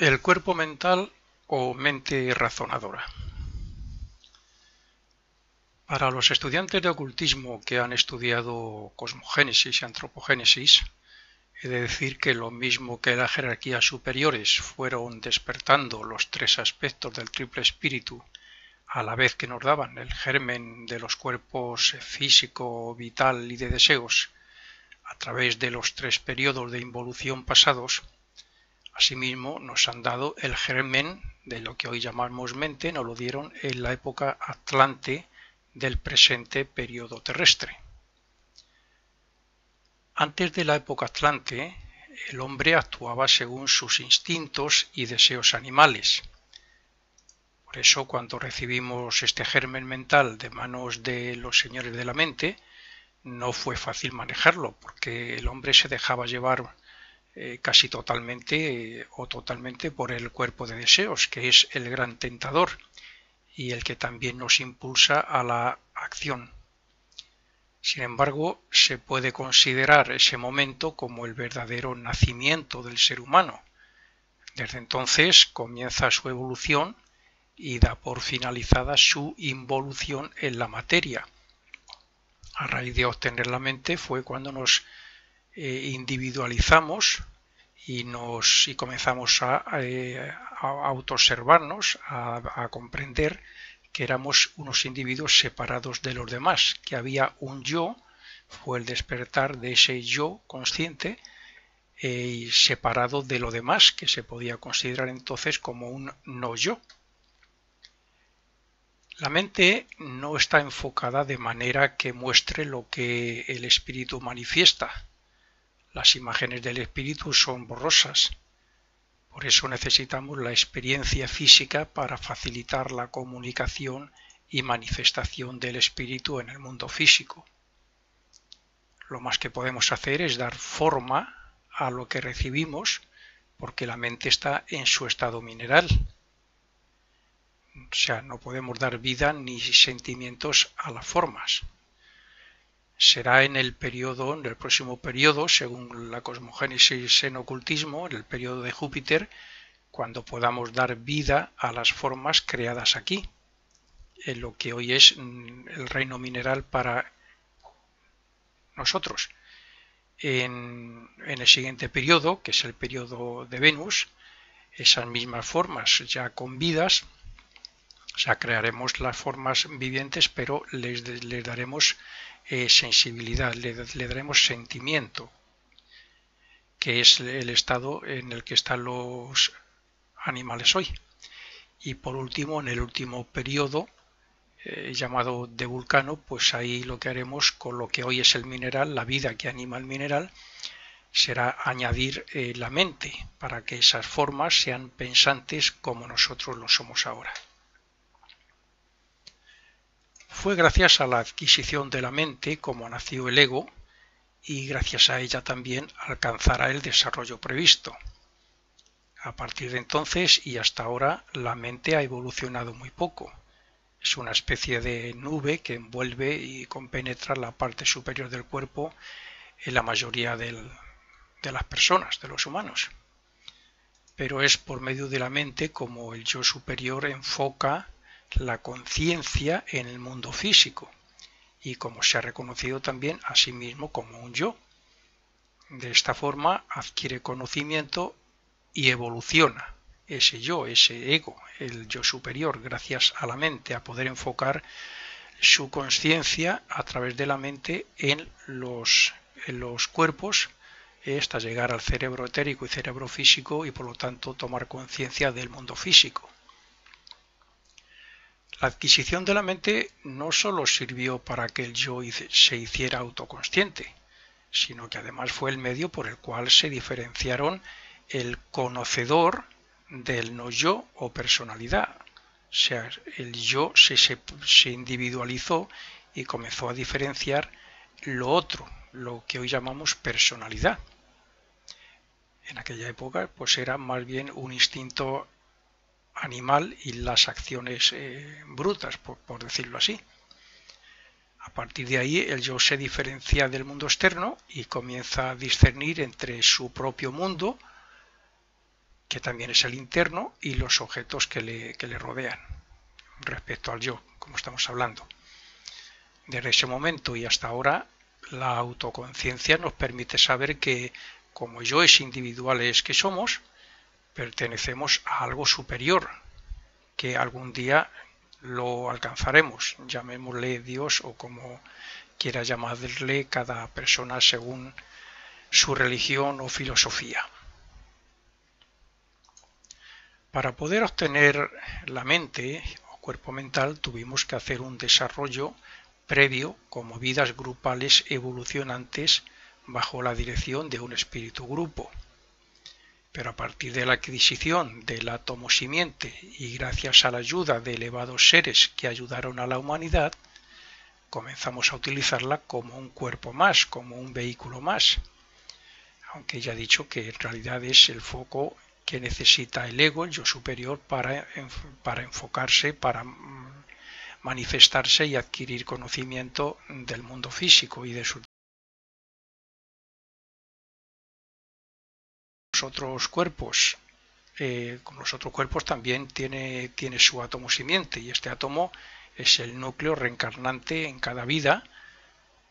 El cuerpo mental o mente razonadora. Para los estudiantes de ocultismo que han estudiado cosmogénesis y antropogénesis, he de decir que lo mismo que las jerarquías superiores fueron despertando los tres aspectos del triple espíritu a la vez que nos daban el germen de los cuerpos físico, vital y de deseos a través de los tres periodos de involución pasados, asimismo nos han dado el germen de lo que hoy llamamos mente, nos lo dieron en la época atlante del presente periodo terrestre. Antes de la época atlante, el hombre actuaba según sus instintos y deseos animales. Por eso, cuando recibimos este germen mental de manos de los señores de la mente, no fue fácil manejarlo, porque el hombre se dejaba llevar casi totalmente o totalmente por el cuerpo de deseos, que es el gran tentador y el que también nos impulsa a la acción. Sin embargo, se puede considerar ese momento como el verdadero nacimiento del ser humano. Desde entonces comienza su evolución y da por finalizada su involución en la materia. A raíz de obtener la mente fue cuando nos individualizamos y comenzamos a autoobservarnos, a comprender que éramos unos individuos separados de los demás, que había un yo, fue el despertar de ese yo consciente separado de lo demás, que se podía considerar entonces como un no yo. La mente no está enfocada de manera que muestre lo que el espíritu manifiesta. Las imágenes del espíritu son borrosas. Por eso necesitamos la experiencia física para facilitar la comunicación y manifestación del espíritu en el mundo físico. Lo más que podemos hacer es dar forma a lo que recibimos, porque la mente está en su estado mineral. O sea, no podemos dar vida ni sentimientos a las formas. Será en el próximo periodo, según la cosmogénesis en ocultismo, en el periodo de Júpiter, cuando podamos dar vida a las formas creadas aquí, en lo que hoy es el reino mineral para nosotros. En el siguiente periodo, que es el periodo de Venus, esas mismas formas ya con vidas, o sea, crearemos las formas vivientes, pero les daremos sensibilidad, le daremos sentimiento, que es el estado en el que están los animales hoy. Y por último, en el último periodo llamado de Vulcano, pues ahí lo que haremos con lo que hoy es el mineral, la vida que anima el mineral, será añadir la mente para que esas formas sean pensantes como nosotros lo somos ahora. Fue gracias a la adquisición de la mente como nació el ego, y gracias a ella también alcanzará el desarrollo previsto. A partir de entonces y hasta ahora la mente ha evolucionado muy poco. Es una especie de nube que envuelve y compenetra la parte superior del cuerpo en la mayoría de las personas, de los humanos. Pero es por medio de la mente como el yo superior enfoca la conciencia en el mundo físico y como se ha reconocido también a sí mismo como un yo. De esta forma adquiere conocimiento y evoluciona ese yo, ese ego, el yo superior, gracias a la mente, a poder enfocar su conciencia a través de la mente en los cuerpos hasta llegar al cerebro etérico y cerebro físico y por lo tanto tomar conciencia del mundo físico. La adquisición de la mente no solo sirvió para que el yo se hiciera autoconsciente, sino que además fue el medio por el cual se diferenciaron el conocedor del no yo o personalidad. O sea, el yo se individualizó y comenzó a diferenciar lo otro, lo que hoy llamamos personalidad. En aquella época pues era más bien un instinto animal y las acciones brutas, por decirlo así. A partir de ahí el yo se diferencia del mundo externo y comienza a discernir entre su propio mundo que también es el interno, y los objetos que le rodean respecto al yo, como estamos hablando. Desde ese momento y hasta ahora, la autoconciencia nos permite saber que, como yoes individuales que somos, pertenecemos a algo superior, que algún día lo alcanzaremos, llamémosle Dios o como quiera llamarle cada persona según su religión o filosofía. Para poder obtener la mente o cuerpo mental tuvimos que hacer un desarrollo previo como vidas grupales evolucionantes bajo la dirección de un espíritu grupo. Pero a partir de la adquisición del átomo simiente y gracias a la ayuda de elevados seres que ayudaron a la humanidad, comenzamos a utilizarla como un cuerpo más, como un vehículo más. Aunque ya he dicho que en realidad es el foco que necesita el ego, el yo superior, para enfocarse, para manifestarse y adquirir conocimiento del mundo físico y de sus otros cuerpos. Con los otros cuerpos también tiene su átomo simiente, y este átomo es el núcleo reencarnante en cada vida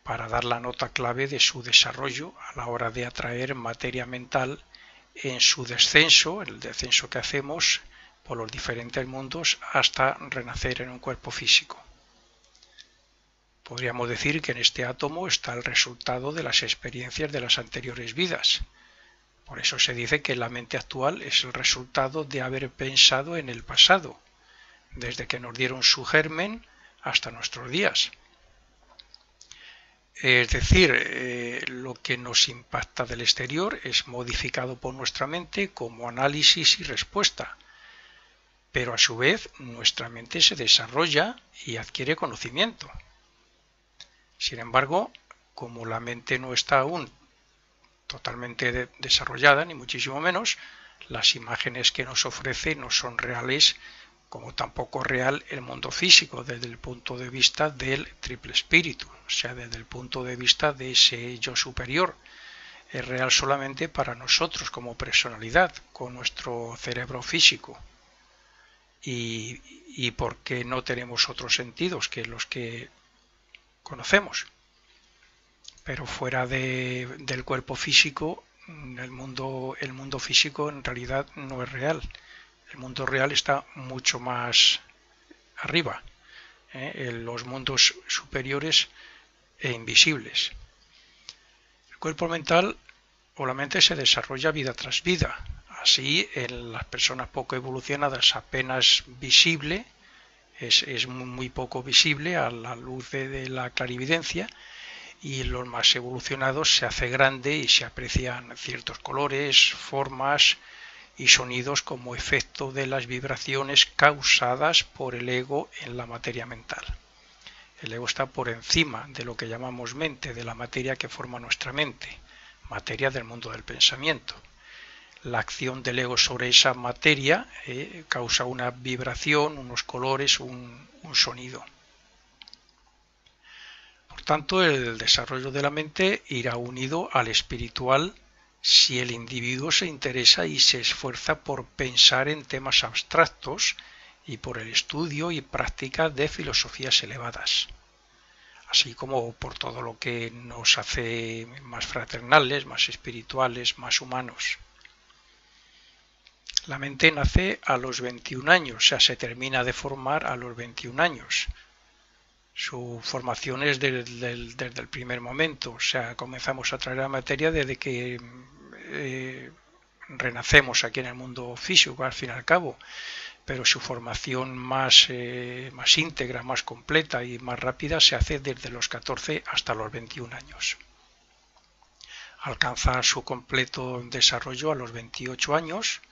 para dar la nota clave de su desarrollo a la hora de atraer materia mental en su descenso, el descenso que hacemos por los diferentes mundos hasta renacer en un cuerpo físico. Podríamos decir que en este átomo está el resultado de las experiencias de las anteriores vidas. Por eso se dice que la mente actual es el resultado de haber pensado en el pasado, desde que nos dieron su germen hasta nuestros días. Es decir, lo que nos impacta del exterior es modificado por nuestra mente como análisis y respuesta, pero a su vez nuestra mente se desarrolla y adquiere conocimiento. Sin embargo, como la mente no está aún totalmente desarrollada, ni muchísimo menos, las imágenes que nos ofrece no son reales, como tampoco real el mundo físico desde el punto de vista del triple espíritu, o sea, desde el punto de vista de ese yo superior. Es real solamente para nosotros como personalidad, con nuestro cerebro físico. Y porque no tenemos otros sentidos que los que conocemos. Pero fuera del cuerpo físico, el mundo físico en realidad no es real. El mundo real está mucho más arriba, en los mundos superiores e invisibles. El cuerpo mental o la mente se desarrolla vida tras vida. Así, en las personas poco evolucionadas apenas visible, es muy poco visible a la luz de la clarividencia, y en los más evolucionados se hace grande y se aprecian ciertos colores, formas y sonidos como efecto de las vibraciones causadas por el ego en la materia mental. El ego está por encima de lo que llamamos mente, de la materia que forma nuestra mente, materia del mundo del pensamiento. La acción del ego sobre esa materia causa una vibración, unos colores, un sonido. Por tanto, el desarrollo de la mente irá unido al espiritual si el individuo se interesa y se esfuerza por pensar en temas abstractos y por el estudio y práctica de filosofías elevadas, así como por todo lo que nos hace más fraternales, más espirituales, más humanos. La mente nace a los 21 años, o sea, se termina de formar a los 21 años. Su formación es desde el primer momento, o sea, comenzamos a traer la materia desde que renacemos aquí en el mundo físico, al fin y al cabo, pero su formación más íntegra, más completa y más rápida se hace desde los 14 hasta los 21 años. Alcanza su completo desarrollo a los 28 años,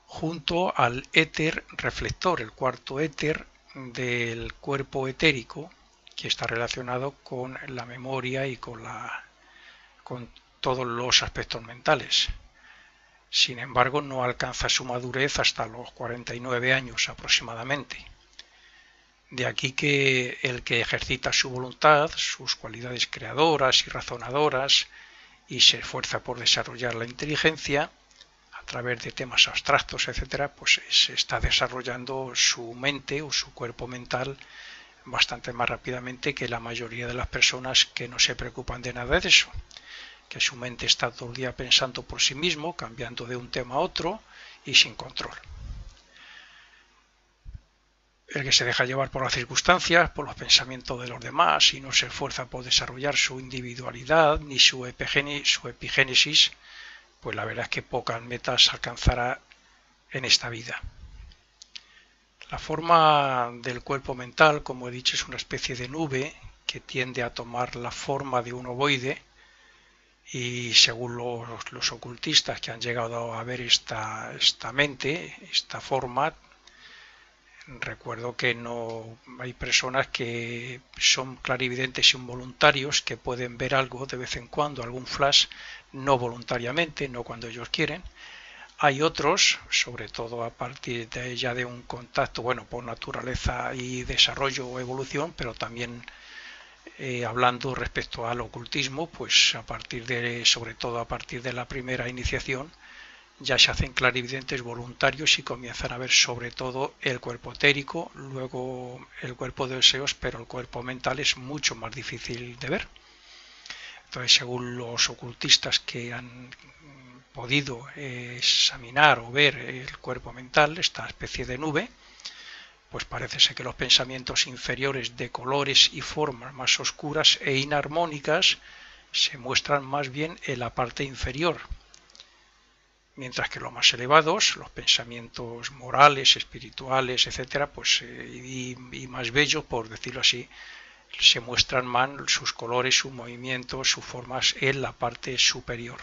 junto al éter reflector, el cuarto éter del cuerpo etérico, que está relacionado con la memoria y con todos los aspectos mentales. Sin embargo, no alcanza su madurez hasta los 49 años aproximadamente. De aquí que el que ejercita su voluntad, sus cualidades creadoras y razonadoras, y se esfuerza por desarrollar la inteligencia, a través de temas abstractos, etcétera, pues se está desarrollando su mente o su cuerpo mental bastante más rápidamente que la mayoría de las personas que no se preocupan de nada de eso, que su mente está todo el día pensando por sí mismo, cambiando de un tema a otro y sin control. El que se deja llevar por las circunstancias, por los pensamientos de los demás y no se esfuerza por desarrollar su individualidad ni su epigénesis, pues la verdad es que pocas metas alcanzará en esta vida. La forma del cuerpo mental, como he dicho, es una especie de nube que tiende a tomar la forma de un ovoide, y según los ocultistas que han llegado a ver esta mente, esta forma, recuerdo que no hay personas que son clarividentes involuntarios, que pueden ver algo de vez en cuando, algún flash, no voluntariamente, no cuando ellos quieren. Hay otros, sobre todo a partir de ya de un contacto, bueno, por naturaleza y desarrollo o evolución, pero también hablando respecto al ocultismo, pues sobre todo a partir de la primera iniciación, ya se hacen clarividentes voluntarios y comienzan a ver sobre todo el cuerpo etérico, luego el cuerpo de deseos, pero el cuerpo mental es mucho más difícil de ver. Entonces, según los ocultistas que han podido examinar o ver el cuerpo mental, esta especie de nube, pues parece ser que los pensamientos inferiores de colores y formas más oscuras e inarmónicas se muestran más bien en la parte inferior, mientras que los más elevados, los pensamientos morales, espirituales, etcétera, pues y más bellos, por decirlo así, se muestran más sus colores, sus movimientos, sus formas en la parte superior.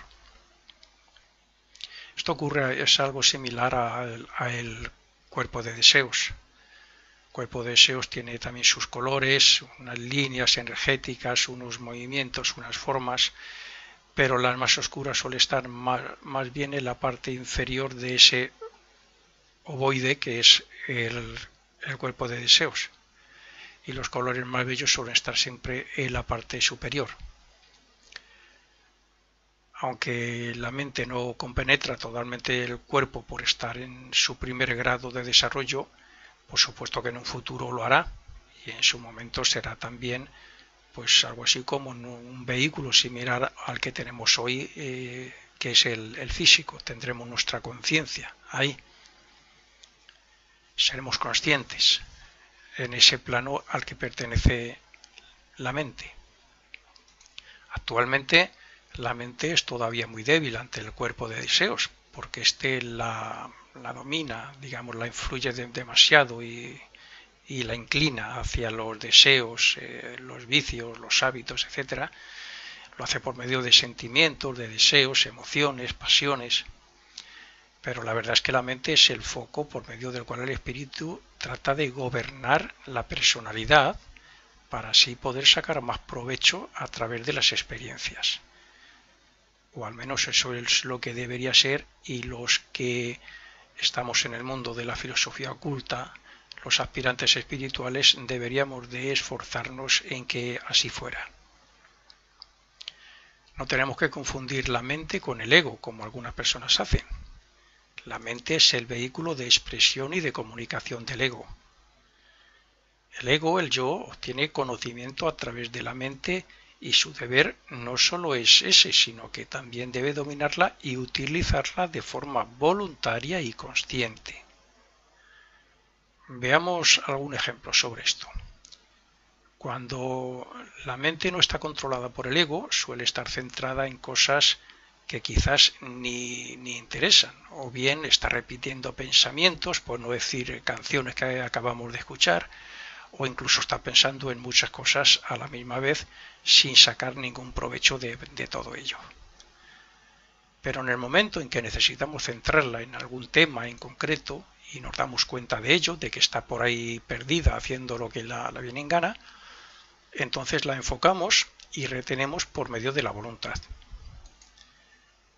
Esto es algo similar al cuerpo de deseos. El cuerpo de deseos tiene también sus colores, unas líneas energéticas, unos movimientos, unas formas, pero las más oscuras suelen estar más bien en la parte inferior de ese ovoide que es el cuerpo de deseos, y los colores más bellos suelen estar siempre en la parte superior. Aunque la mente no compenetra totalmente el cuerpo por estar en su primer grado de desarrollo, por supuesto que en un futuro lo hará, y en su momento será también pues algo así como un vehículo similar al que tenemos hoy, que es el físico. Tendremos nuestra conciencia ahí, seremos conscientes en ese plano al que pertenece la mente. Actualmente la mente es todavía muy débil ante el cuerpo de deseos, porque la domina, digamos, la influye demasiado y la inclina hacia los deseos, los vicios, los hábitos, etcétera. Lo hace por medio de sentimientos, de deseos, emociones, pasiones. Pero la verdad es que la mente es el foco por medio del cual el espíritu trata de gobernar la personalidad para así poder sacar más provecho a través de las experiencias. O al menos eso es lo que debería ser, y los que estamos en el mundo de la filosofía oculta, los aspirantes espirituales, deberíamos de esforzarnos en que así fuera. No tenemos que confundir la mente con el ego, como algunas personas hacen. La mente es el vehículo de expresión y de comunicación del ego. El ego, el yo, obtiene conocimiento a través de la mente, y su deber no solo es ese, sino que también debe dominarla y utilizarla de forma voluntaria y consciente. Veamos algún ejemplo sobre esto. Cuando la mente no está controlada por el ego, suele estar centrada en cosas que quizás ni interesan, o bien está repitiendo pensamientos, por no decir canciones que acabamos de escuchar, o incluso está pensando en muchas cosas a la misma vez sin sacar ningún provecho de todo ello. Pero en el momento en que necesitamos centrarla en algún tema en concreto y nos damos cuenta de ello, de que está por ahí perdida haciendo lo que la viene en gana, entonces la enfocamos y retenemos por medio de la voluntad.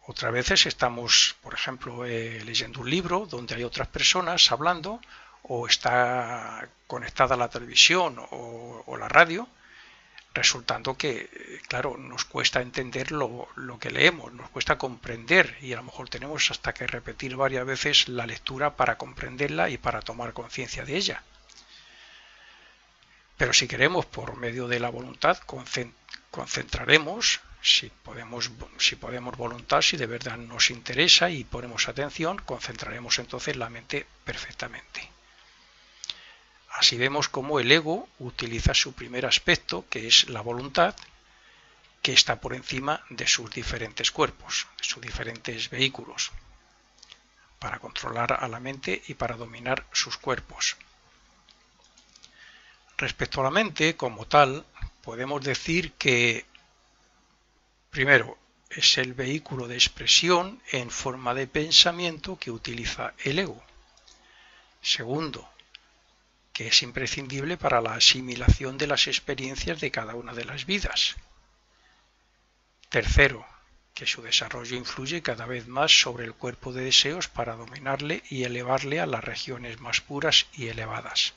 Otras veces estamos, por ejemplo, leyendo un libro donde hay otras personas hablando, o está conectada a la televisión o la radio. resultando que, claro, nos cuesta entender lo que leemos, nos cuesta comprender y a lo mejor tenemos hasta que repetir varias veces la lectura para comprenderla y para tomar conciencia de ella. Pero si queremos, por medio de la voluntad, concentraremos, si podemos voluntad, si de verdad nos interesa y ponemos atención, concentraremos entonces la mente perfectamente. Así vemos cómo el ego utiliza su primer aspecto, que es la voluntad, que está por encima de sus diferentes cuerpos, de sus diferentes vehículos, para controlar a la mente y para dominar sus cuerpos. Respecto a la mente como tal, podemos decir que, primero, es el vehículo de expresión en forma de pensamiento que utiliza el ego. Segundo, que es imprescindible para la asimilación de las experiencias de cada una de las vidas. Tercero, que su desarrollo influye cada vez más sobre el cuerpo de deseos para dominarle y elevarle a las regiones más puras y elevadas.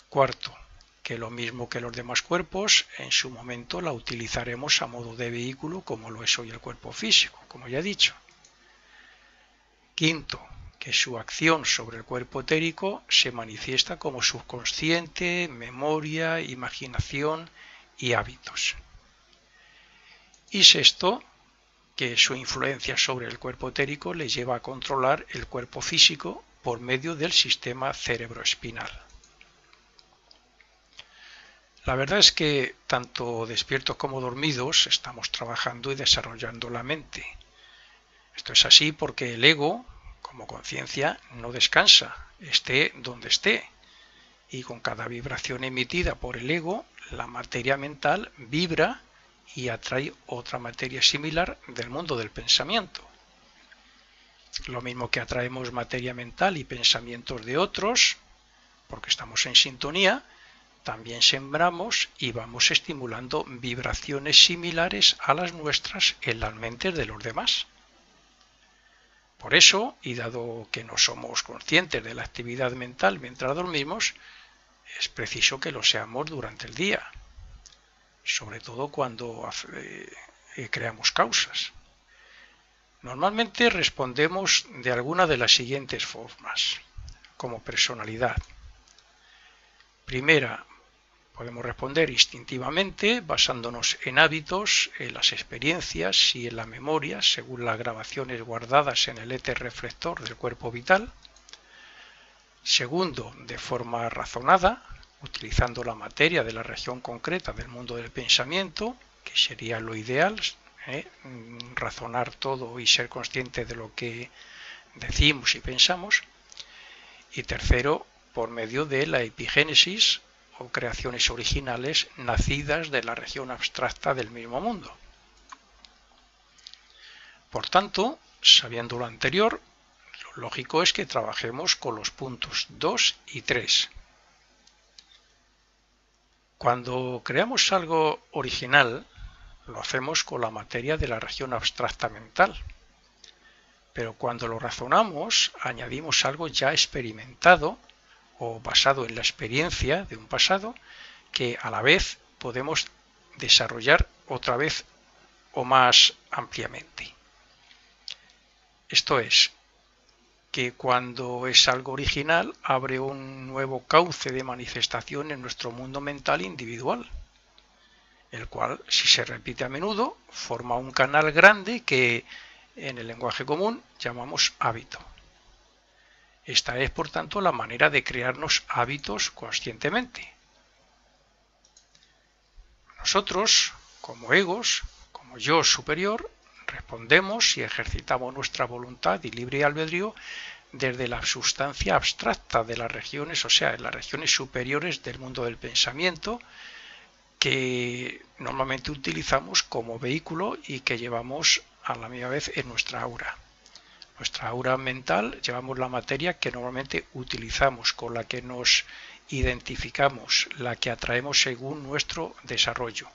Cuarto, que lo mismo que los demás cuerpos, en su momento la utilizaremos a modo de vehículo como lo es hoy el cuerpo físico, como ya he dicho. Quinto, que su acción sobre el cuerpo etérico se manifiesta como subconsciente, memoria, imaginación y hábitos. Y sexto, que su influencia sobre el cuerpo etérico le lleva a controlar el cuerpo físico por medio del sistema cerebroespinal. La verdad es que tanto despiertos como dormidos estamos trabajando y desarrollando la mente. Esto es así porque el ego, como conciencia, no descansa, esté donde esté. Y con cada vibración emitida por el ego, la materia mental vibra y atrae otra materia similar del mundo del pensamiento. Lo mismo que atraemos materia mental y pensamientos de otros, porque estamos en sintonía, también sembramos y vamos estimulando vibraciones similares a las nuestras en las mentes de los demás. Por eso, y dado que no somos conscientes de la actividad mental mientras dormimos, es preciso que lo seamos durante el día, sobre todo cuando creamos causas. Normalmente respondemos de alguna de las siguientes formas, como personalidad. Primera, podemos responder instintivamente, basándonos en hábitos, en las experiencias y en la memoria, según las grabaciones guardadas en el éter reflector del cuerpo vital. Segundo, de forma razonada, utilizando la materia de la región concreta del mundo del pensamiento, que sería lo ideal, razonar todo y ser consciente de lo que decimos y pensamos. Y tercero, por medio de la epigénesis, o creaciones originales nacidas de la región abstracta del mismo mundo. Por tanto, sabiendo lo anterior, lo lógico es que trabajemos con los puntos 2 y 3. Cuando creamos algo original, lo hacemos con la materia de la región abstracta mental. Pero cuando lo razonamos, añadimos algo ya experimentado o basado en la experiencia de un pasado que a la vez podemos desarrollar otra vez o más ampliamente. Esto es, que cuando es algo original abre un nuevo cauce de manifestación en nuestro mundo mental individual, el cual, si se repite a menudo, forma un canal grande que en el lenguaje común llamamos hábito. Esta es, por tanto, la manera de crearnos hábitos conscientemente. Nosotros, como egos, como yo superior, respondemos y ejercitamos nuestra voluntad y libre albedrío desde la sustancia abstracta de las regiones, o sea, en las regiones superiores del mundo del pensamiento, que normalmente utilizamos como vehículo y que llevamos a la misma vez en nuestra aura. Nuestra aura mental, llevamos la materia que normalmente utilizamos, con la que nos identificamos, la que atraemos según nuestro desarrollo.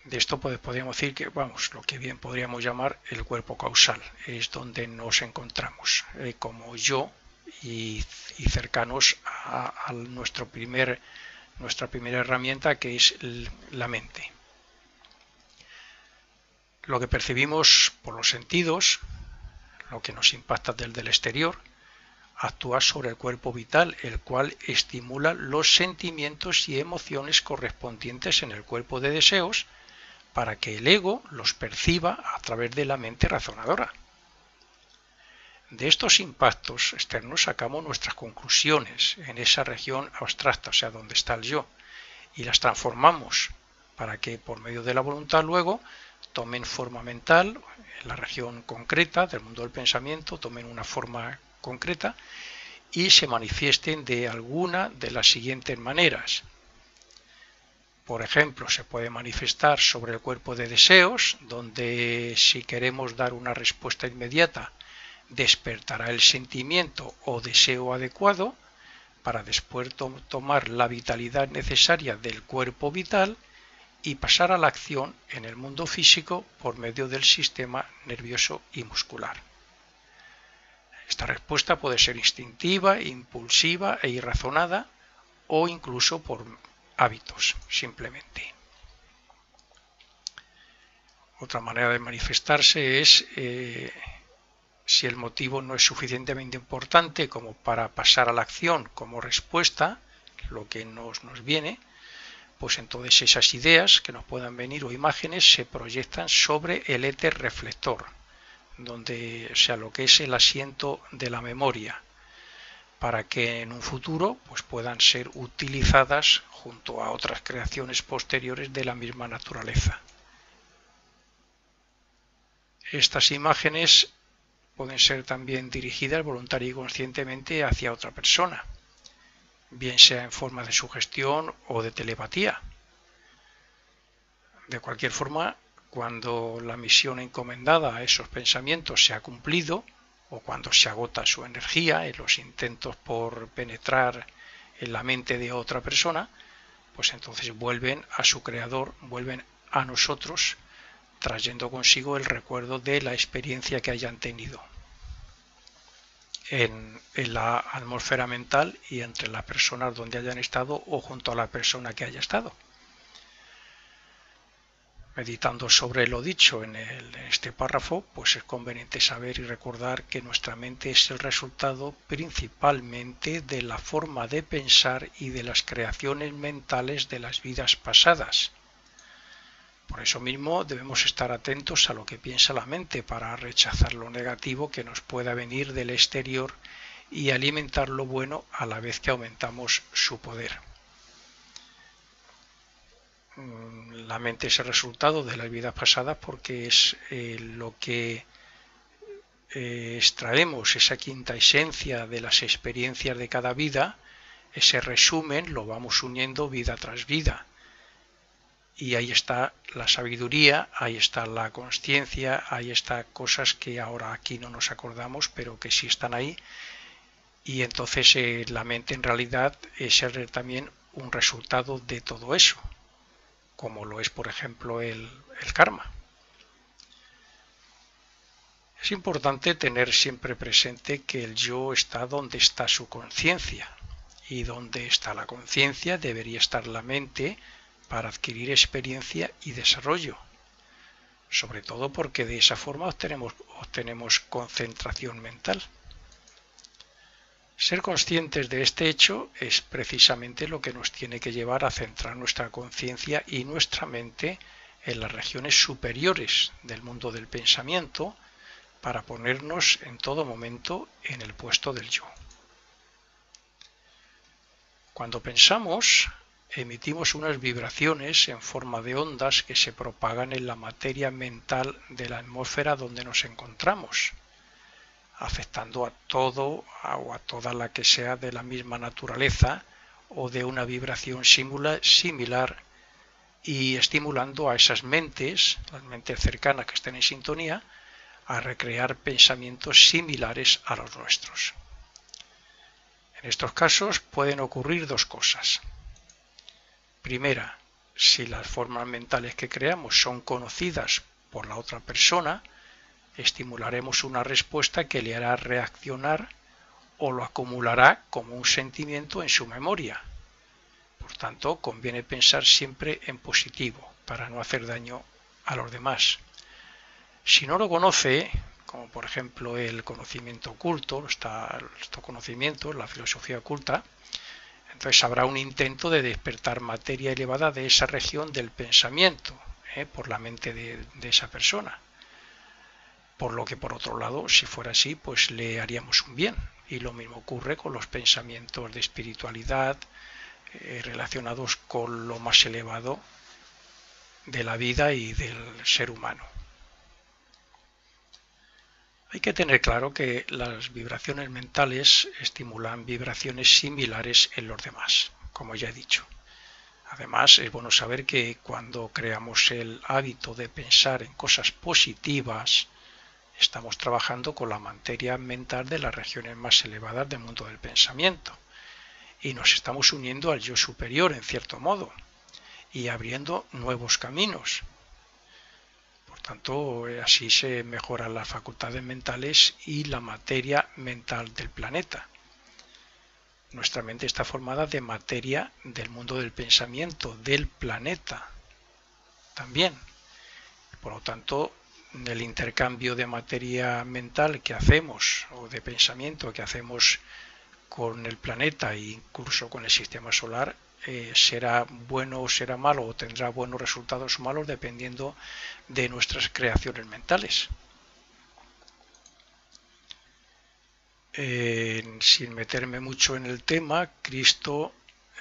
De esto podríamos decir que, lo que bien podríamos llamar el cuerpo causal, es donde nos encontramos como yo y cercanos a nuestro primer nuestra primera herramienta, que es la mente. Lo que percibimos por los sentidos, lo que nos impacta desde el exterior, actúa sobre el cuerpo vital, el cual estimula los sentimientos y emociones correspondientes en el cuerpo de deseos para que el ego los perciba a través de la mente razonadora. De estos impactos externos sacamos nuestras conclusiones en esa región abstracta, o sea, donde está el yo, y las transformamos para que por medio de la voluntad luego tomen forma mental en la región concreta del mundo del pensamiento, tomen una forma concreta y se manifiesten de alguna de las siguientes maneras. Por ejemplo, se puede manifestar sobre el cuerpo de deseos, donde si queremos dar una respuesta inmediata, despertará el sentimiento o deseo adecuado para después tomar la vitalidad necesaria del cuerpo vital y pasar a la acción en el mundo físico por medio del sistema nervioso y muscular. Esta respuesta puede ser instintiva, impulsiva e irrazonada o incluso por hábitos, simplemente. Otra manera de manifestarse es si el motivo no es suficientemente importante como para pasar a la acción como respuesta, lo que nos viene, pues entonces esas ideas que nos puedan venir o imágenes se proyectan sobre el éter reflector, donde, o sea, lo que es el asiento de la memoria, para que en un futuro pues puedan ser utilizadas junto a otras creaciones posteriores de la misma naturaleza. Estas imágenes pueden ser también dirigidas voluntaria y conscientemente hacia otra persona, bien sea en forma de sugestión o de telepatía. De cualquier forma, cuando la misión encomendada a esos pensamientos se ha cumplido, o cuando se agota su energía en los intentos por penetrar en la mente de otra persona, pues entonces vuelven a su creador, vuelven a nosotros, trayendo consigo el recuerdo de la experiencia que hayan tenido en la atmósfera mental y entre las personas donde hayan estado o junto a la persona que haya estado. Meditando sobre lo dicho en este párrafo, pues es conveniente saber y recordar que nuestra mente es el resultado principalmente de la forma de pensar y de las creaciones mentales de las vidas pasadas. Por eso mismo debemos estar atentos a lo que piensa la mente para rechazar lo negativo que nos pueda venir del exterior y alimentar lo bueno a la vez que aumentamos su poder. La mente es el resultado de las vidas pasadas porque es lo que extraemos, esa quinta esencia de las experiencias de cada vida, ese resumen lo vamos uniendo vida tras vida. Y ahí está la sabiduría, ahí está la consciencia, ahí están cosas que ahora aquí no nos acordamos, pero que sí están ahí. Y entonces la mente en realidad es también un resultado de todo eso, como lo es, por ejemplo, el karma. Es importante tener siempre presente que el yo está donde está su conciencia, y donde está la conciencia debería estar la mente para adquirir experiencia y desarrollo, sobre todo porque de esa forma obtenemos concentración mental. Ser conscientes de este hecho es precisamente lo que nos tiene que llevar a centrar nuestra conciencia y nuestra mente en las regiones superiores del mundo del pensamiento para ponernos en todo momento en el puesto del yo. Cuando pensamos, emitimos unas vibraciones en forma de ondas que se propagan en la materia mental de la atmósfera donde nos encontramos, afectando a todo o a toda la que sea de la misma naturaleza o de una vibración similar y estimulando a esas mentes, las mentes cercanas que estén en sintonía, a recrear pensamientos similares a los nuestros. En estos casos pueden ocurrir dos cosas. Primera, si las formas mentales que creamos son conocidas por la otra persona, estimularemos una respuesta que le hará reaccionar o lo acumulará como un sentimiento en su memoria. Por tanto, conviene pensar siempre en positivo para no hacer daño a los demás. Si no lo conoce, como por ejemplo el conocimiento oculto, estos conocimientos, la filosofía oculta, entonces habrá un intento de despertar materia elevada de esa región del pensamiento, por la mente de esa persona. Por lo que por otro lado, si fuera así, pues le haríamos un bien. Y lo mismo ocurre con los pensamientos de espiritualidad relacionados con lo más elevado de la vida y del ser humano. Hay que tener claro que las vibraciones mentales estimulan vibraciones similares en los demás, como ya he dicho. Además, es bueno saber que cuando creamos el hábito de pensar en cosas positivas, estamos trabajando con la materia mental de las regiones más elevadas del mundo del pensamiento y nos estamos uniendo al yo superior en cierto modo y abriendo nuevos caminos. Por tanto, así se mejoran las facultades mentales y la materia mental del planeta. Nuestra mente está formada de materia del mundo del pensamiento, del planeta también. Por lo tanto, el intercambio de materia mental que hacemos o de pensamiento que hacemos con el planeta e incluso con el sistema solar será bueno o será malo o tendrá buenos resultados o malos dependiendo de nuestras creaciones mentales. Sin meterme mucho en el tema, Cristo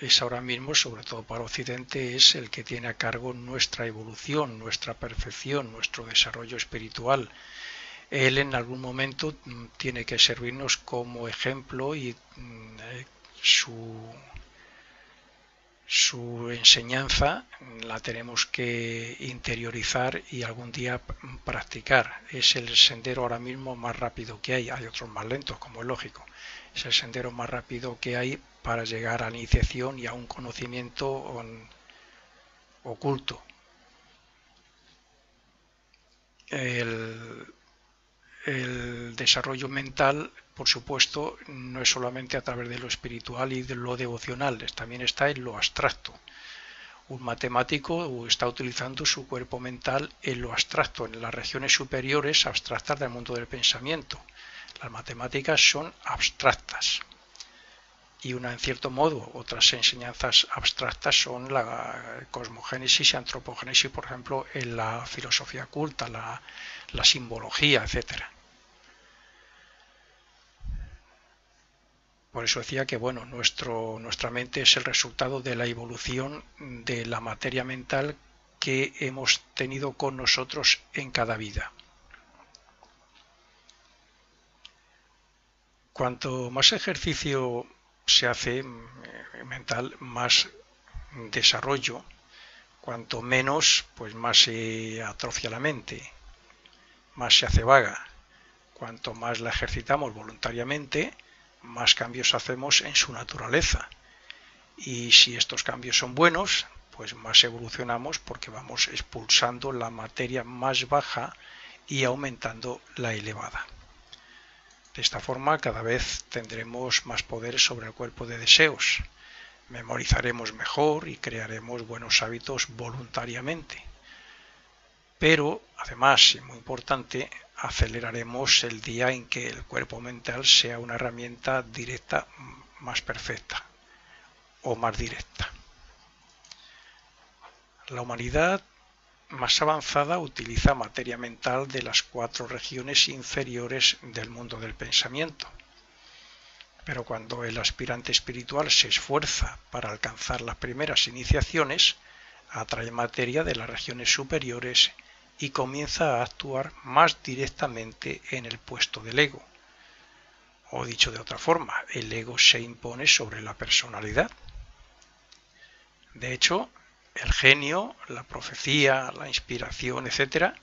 es ahora mismo, sobre todo para Occidente, es el que tiene a cargo nuestra evolución, nuestra perfección, nuestro desarrollo espiritual. Él en algún momento tiene que servirnos como ejemplo y su enseñanza la tenemos que interiorizar y algún día practicar. Es el sendero ahora mismo más rápido que hay. Hay otros más lentos, como es lógico. Es el sendero más rápido que hay para llegar a la iniciación y a un conocimiento oculto. El desarrollo mental, por supuesto, no es solamente a través de lo espiritual y de lo devocional, también está en lo abstracto. Un matemático está utilizando su cuerpo mental en lo abstracto, en las regiones superiores abstractas del mundo del pensamiento. Las matemáticas son abstractas. Y en cierto modo, otras enseñanzas abstractas son la cosmogénesis y antropogénesis, por ejemplo, en la filosofía oculta, la simbología, etcétera. Por eso decía que bueno, nuestra mente es el resultado de la evolución de la materia mental que hemos tenido con nosotros en cada vida. Cuanto más ejercicio se hace mental, más desarrollo, cuanto menos, pues más se atrofia la mente, más se hace vaga. Cuanto más la ejercitamos voluntariamente, más cambios hacemos en su naturaleza. Y si estos cambios son buenos, pues más evolucionamos porque vamos expulsando la materia más baja y aumentando la elevada. De esta forma, cada vez tendremos más poder sobre el cuerpo de deseos. Memorizaremos mejor y crearemos buenos hábitos voluntariamente. Pero, además, y muy importante, aceleraremos el día en que el cuerpo mental sea una herramienta directa más perfecta o más directa. La humanidad más avanzada utiliza materia mental de las 4 regiones inferiores del mundo del pensamiento. Pero cuando el aspirante espiritual se esfuerza para alcanzar las primeras iniciaciones, atrae materia de las regiones superiores y comienza a actuar más directamente en el puesto del ego. O dicho de otra forma, el ego se impone sobre la personalidad. De hecho, el genio, la profecía, la inspiración, etc.,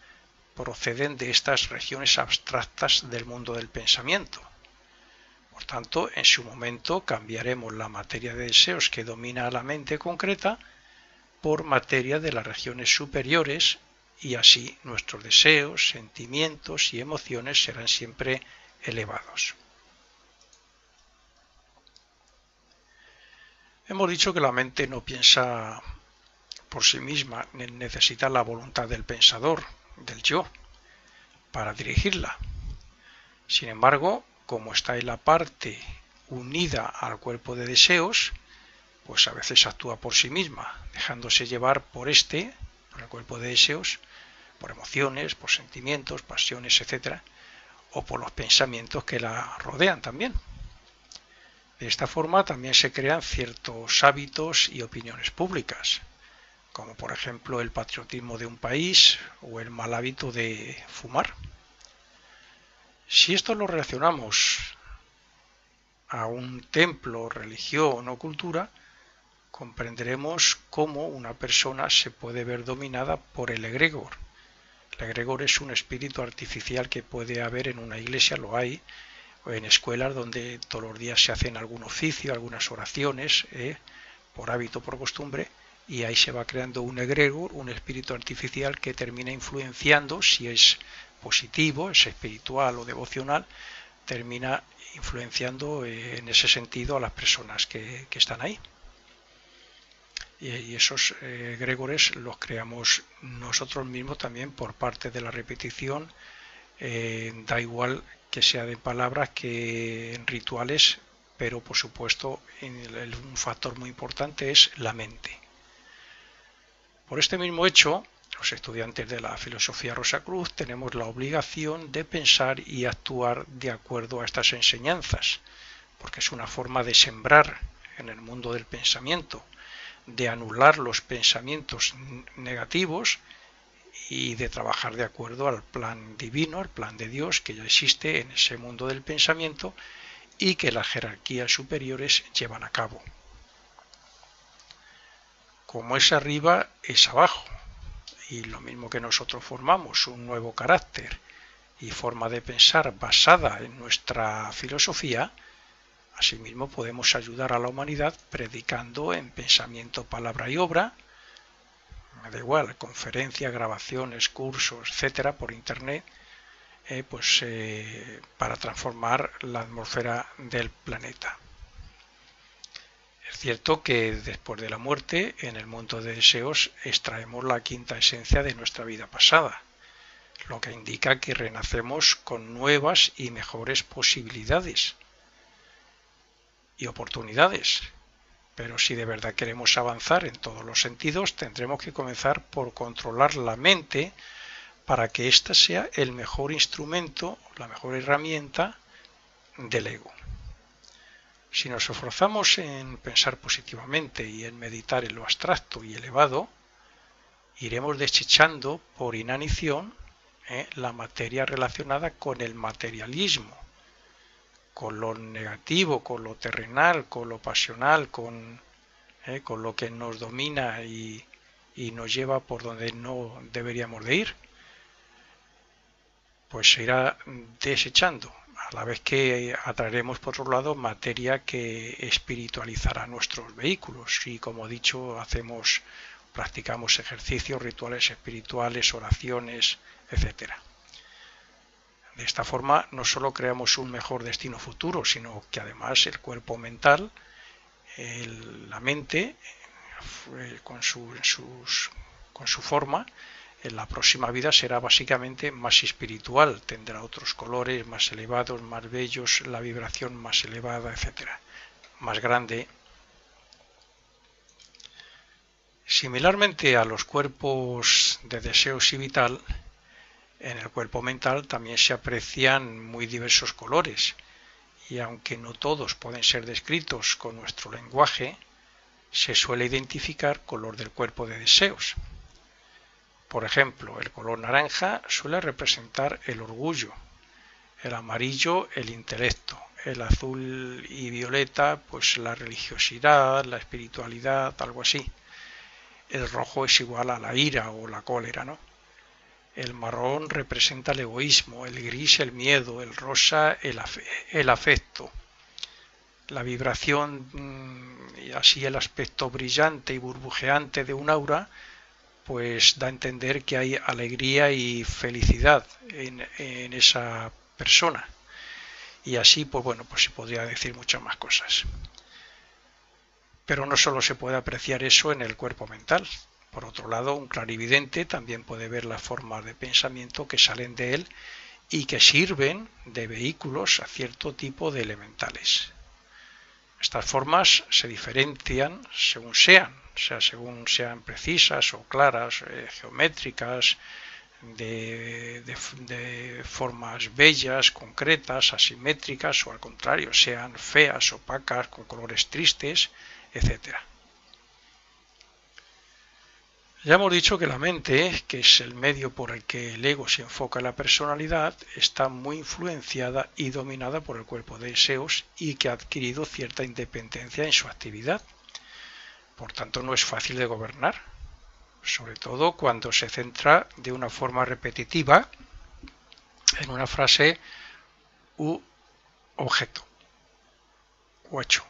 proceden de estas regiones abstractas del mundo del pensamiento. Por tanto, en su momento cambiaremos la materia de deseos que domina a la mente concreta por materia de las regiones superiores y así nuestros deseos, sentimientos y emociones serán siempre elevados. Hemos dicho que la mente no piensa por sí misma, necesita la voluntad del pensador, del yo, para dirigirla. Sin embargo, como está en la parte unida al cuerpo de deseos, pues a veces actúa por sí misma, dejándose llevar por por el cuerpo de deseos, por emociones, por sentimientos, pasiones, etcétera, o por los pensamientos que la rodean también. De esta forma también se crean ciertos hábitos y opiniones públicas, como por ejemplo el patriotismo de un país o el mal hábito de fumar. Si esto lo relacionamos a un templo, religión o cultura, comprenderemos cómo una persona se puede ver dominada por el egregor. El egregor es un espíritu artificial que puede haber en una iglesia, lo hay, o en escuelas donde todos los días se hacen algún oficio, algunas oraciones, por hábito, por costumbre, y ahí se va creando un egregor, un espíritu artificial que termina influenciando, si es positivo, es espiritual o devocional, termina influenciando en ese sentido a las personas que están ahí. Y esos egregores los creamos nosotros mismos también por parte de la repetición, da igual que sea de palabras que en rituales, pero por supuesto un factor muy importante es la mente. Por este mismo hecho, los estudiantes de la filosofía Rosacruz tenemos la obligación de pensar y actuar de acuerdo a estas enseñanzas, porque es una forma de sembrar en el mundo del pensamiento, de anular los pensamientos negativos y de trabajar de acuerdo al plan divino, al plan de Dios que ya existe en ese mundo del pensamiento y que las jerarquías superiores llevan a cabo. Como es arriba, es abajo. Y lo mismo que nosotros formamos un nuevo carácter y forma de pensar basada en nuestra filosofía, asimismo podemos ayudar a la humanidad predicando en pensamiento, palabra y obra, me da igual, conferencias, grabaciones, cursos, etcétera, por internet, para transformar la atmósfera del planeta. Es cierto que después de la muerte, en el mundo de deseos, extraemos la quinta esencia de nuestra vida pasada, lo que indica que renacemos con nuevas y mejores posibilidades y oportunidades. Pero si de verdad queremos avanzar en todos los sentidos, tendremos que comenzar por controlar la mente para que ésta sea el mejor instrumento, la mejor herramienta del ego. Si nos esforzamos en pensar positivamente y en meditar en lo abstracto y elevado, iremos desechando por inanición la materia relacionada con el materialismo, con lo negativo, con lo terrenal, con lo pasional, con lo que nos domina y nos lleva por donde no deberíamos de ir, pues se irá desechando, a la vez que atraeremos por otro lado materia que espiritualizará nuestros vehículos y, como he dicho, practicamos ejercicios, rituales espirituales, oraciones, etcétera. De esta forma no solo creamos un mejor destino futuro, sino que además el cuerpo mental, la mente, con su forma, en la próxima vida será básicamente más espiritual, tendrá otros colores más elevados, más bellos, la vibración más elevada, etcétera, más grande. Similarmente a los cuerpos de deseos y vital, en el cuerpo mental también se aprecian muy diversos colores, y aunque no todos pueden ser descritos con nuestro lenguaje, se suele identificar color del cuerpo de deseos. Por ejemplo, el color naranja suele representar el orgullo, el amarillo el intelecto, el azul y violeta pues la religiosidad, la espiritualidad, algo así. El rojo es igual a la ira o la cólera, ¿no? El marrón representa el egoísmo, el gris el miedo, el rosa el afecto. La vibración y así el aspecto brillante y burbujeante de un aura pues da a entender que hay alegría y felicidad en esa persona. Y así, pues bueno, pues se podría decir muchas más cosas. Pero no solo se puede apreciar eso en el cuerpo mental. Por otro lado, un clarividente también puede ver las formas de pensamiento que salen de él y que sirven de vehículos a cierto tipo de elementales. Estas formas se diferencian según sean, o sea, según sean precisas o claras, geométricas, de formas bellas, concretas, asimétricas o al contrario, sean feas, opacas, con colores tristes, etc. Ya hemos dicho que la mente, que es el medio por el que el ego se enfoca en la personalidad, está muy influenciada y dominada por el cuerpo de deseos y que ha adquirido cierta independencia en su actividad. Por tanto, no es fácil de gobernar, sobre todo cuando se centra de una forma repetitiva en una frase u objeto o hecho.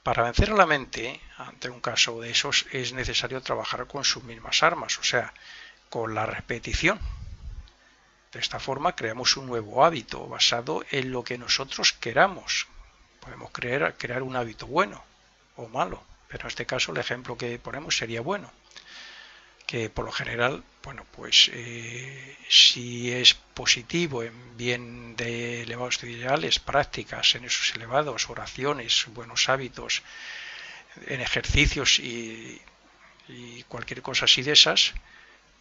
Para vencer a la mente, ante un caso de esos, es necesario trabajar con sus mismas armas, o sea, con la repetición. De esta forma creamos un nuevo hábito basado en lo que nosotros queramos. Podemos crear un hábito bueno o malo, pero en este caso el ejemplo que ponemos sería bueno. Que por lo general, bueno, pues si es positivo en bien de elevados ideales, prácticas en esos elevados, oraciones, buenos hábitos, en ejercicios y cualquier cosa así de esas,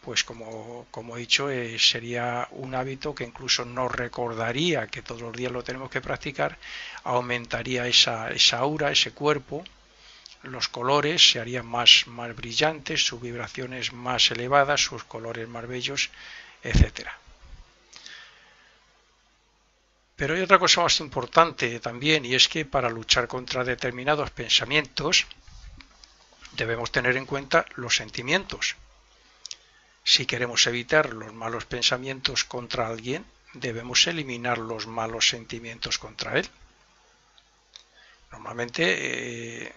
pues como he dicho, sería un hábito que incluso nos recordaría que todos los días lo tenemos que practicar, aumentaría esa aura, ese cuerpo, los colores se harían más brillantes, sus vibraciones más elevadas, sus colores más bellos, etc. Pero hay otra cosa más importante también, y es que para luchar contra determinados pensamientos debemos tener en cuenta los sentimientos. Si queremos evitar los malos pensamientos contra alguien, debemos eliminar los malos sentimientos contra él. Normalmente,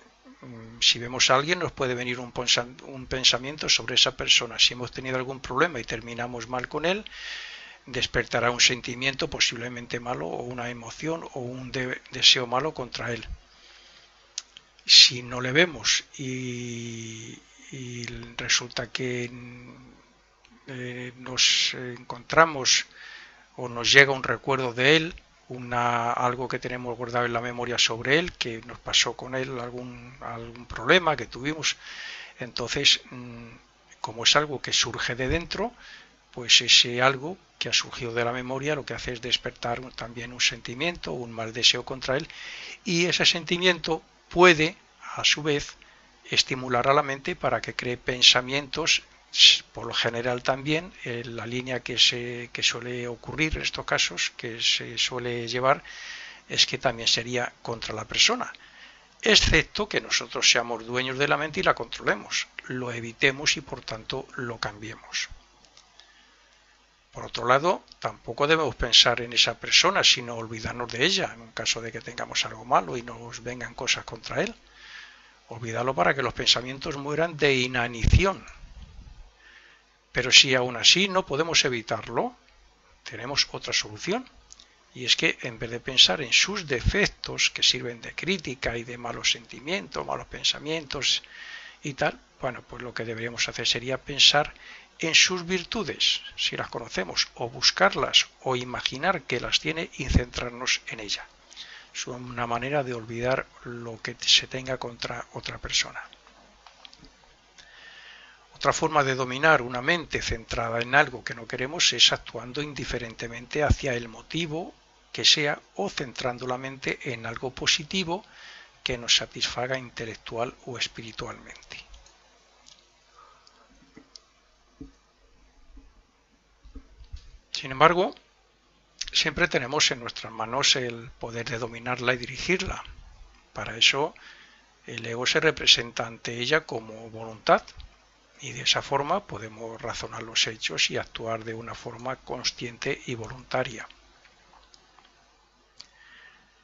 si vemos a alguien, nos puede venir un pensamiento sobre esa persona. Si hemos tenido algún problema y terminamos mal con él, despertará un sentimiento posiblemente malo o una emoción o un deseo malo contra él. Si no le vemos y resulta que nos encontramos o nos llega un recuerdo de él, algo que tenemos guardado en la memoria sobre él, que nos pasó con él algún problema que tuvimos, entonces como es algo que surge de dentro, pues ese algo que ha surgido de la memoria lo que hace es despertar también un sentimiento, un mal deseo contra él, y ese sentimiento puede a su vez estimular a la mente para que cree pensamientos. Por lo general también la línea que suele ocurrir en estos casos, que se suele llevar, es que también sería contra la persona, excepto que nosotros seamos dueños de la mente y la controlemos, lo evitemos y por tanto lo cambiemos. Por otro lado, tampoco debemos pensar en esa persona, sino olvidarnos de ella, en un caso de que tengamos algo malo y nos vengan cosas contra él. Olvidarlo para que los pensamientos mueran de inanición. Pero si aún así no podemos evitarlo, tenemos otra solución. Y es que en vez de pensar en sus defectos, que sirven de crítica y de malos sentimientos, malos pensamientos y tal, bueno, pues lo que deberíamos hacer sería pensar en sus virtudes, si las conocemos, o buscarlas, o imaginar que las tiene y centrarnos en ella. Es una manera de olvidar lo que se tenga contra otra persona. Otra forma de dominar una mente centrada en algo que no queremos es actuando indiferentemente hacia el motivo que sea o centrando la mente en algo positivo que nos satisfaga intelectual o espiritualmente. Sin embargo, siempre tenemos en nuestras manos el poder de dominarla y dirigirla. Para eso, el ego se representa ante ella como voluntad. Y de esa forma podemos razonar los hechos y actuar de una forma consciente y voluntaria.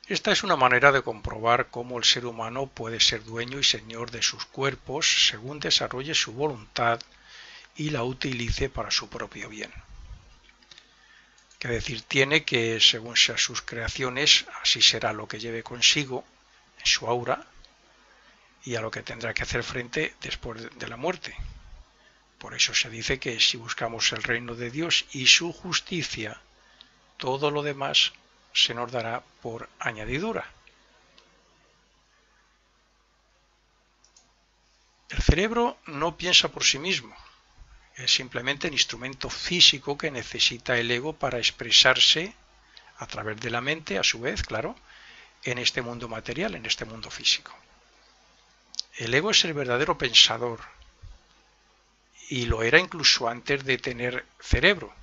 Esta es una manera de comprobar cómo el ser humano puede ser dueño y señor de sus cuerpos según desarrolle su voluntad y la utilice para su propio bien. Que decir tiene que según sean sus creaciones, así será lo que lleve consigo en su aura, y a lo que tendrá que hacer frente después de la muerte. Por eso se dice que si buscamos el reino de Dios y su justicia, todo lo demás se nos dará por añadidura. El cerebro no piensa por sí mismo, es simplemente el instrumento físico que necesita el ego para expresarse a través de la mente, a su vez, claro, en este mundo material, en este mundo físico. El ego es el verdadero pensador, y lo era incluso antes de tener cerebro,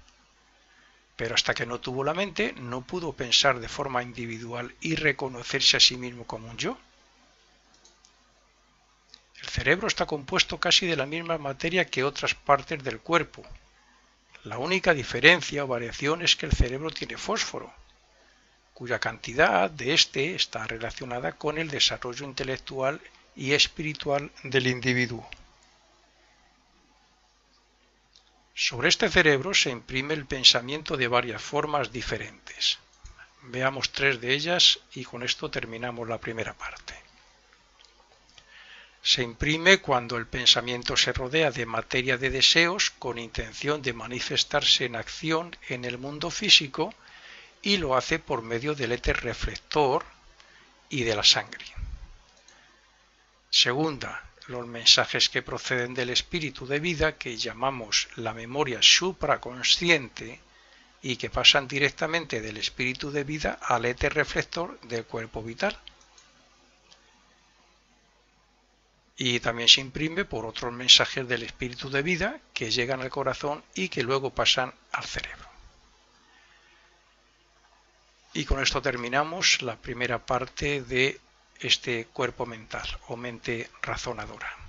pero hasta que no tuvo la mente no pudo pensar de forma individual y reconocerse a sí mismo como un yo. El cerebro está compuesto casi de la misma materia que otras partes del cuerpo. La única diferencia o variación es que el cerebro tiene fósforo, cuya cantidad de éste está relacionada con el desarrollo intelectual y espiritual del individuo. Sobre este cerebro se imprime el pensamiento de varias formas diferentes. Veamos 3 de ellas y con esto terminamos la primera parte. Se imprime cuando el pensamiento se rodea de materia de deseos con intención de manifestarse en acción en el mundo físico y lo hace por medio del éter reflector y de la sangre. Segunda, los mensajes que proceden del espíritu de vida, que llamamos la memoria supraconsciente y que pasan directamente del espíritu de vida al éter reflector del cuerpo vital. Y también se imprime por otros mensajes del espíritu de vida que llegan al corazón y que luego pasan al cerebro. Y con esto terminamos la primera parte de este cuerpo mental o mente razonadora.